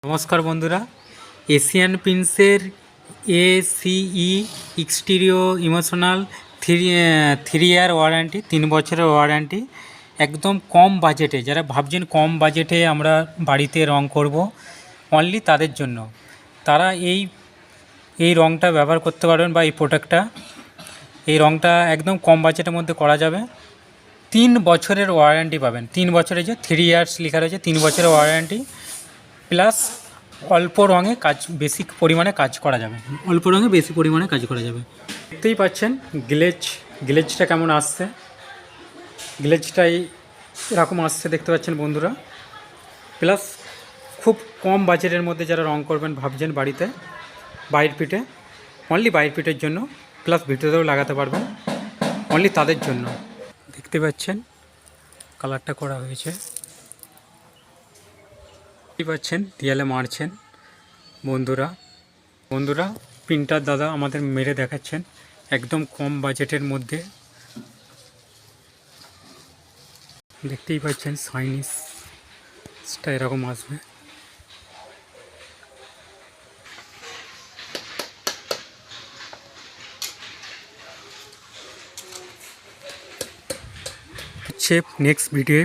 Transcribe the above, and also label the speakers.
Speaker 1: নমস্কার বন্ধুরা, এশিয়ান পেইন্টসের ACE exterior emotional 3 year warranty, 3 বছরের ওয়ারেন্টি, একদম কম বাজেটে। যারা ভাবছেন কম বাজেটে আমরা বাড়িতে রং করব, অনলি তাদের জন্য। তারা এই রংটা ব্যবহার করতে পারবেন, বা এই প্রোডাক্টটা, এই রংটা একদম কম বাজেটের মধ্যে করা যাবে। 3 বছরের ওয়ারেন্টি পাবেন। 3 বছরে যে 3 ইয়ার্স লেখা রয়েছে, 3 বছরের ওয়ারেন্টি প্লাস অল্প রঙে কাজ, বেশি পরিমাণে কাজ করা যাবে। অল্প রঙে বেশি পরিমাণে কাজ করা যাবে। দেখতেই পাচ্ছেন গ্লেজটা কেমন আসছে। গ্লেজটাই এরকম আসছে, দেখতে পাচ্ছেন বন্ধুরা। প্লাস খুব কম বাজেটের মধ্যে যারা রং করবেন ভাবছেন বাড়িতে, বাইরের পিঠে, অনলি বাইরের পিঠের জন্য, প্লাস ভিতরেও লাগাতে পারবেন, অনলি তাদের জন্য। দেখতে পাচ্ছেন কালারটা করা হয়েছে, দেখতে পাচ্ছেন দেয়ালে মারছেন বন্ধুরা। প্রিন্টার দাদা আমাদের মেরে দেখাচ্ছেন একদম কম বাজেটের মধ্যে। দেখতেই পাচ্ছেন সাইনিসটা এরকম আসবে। Next video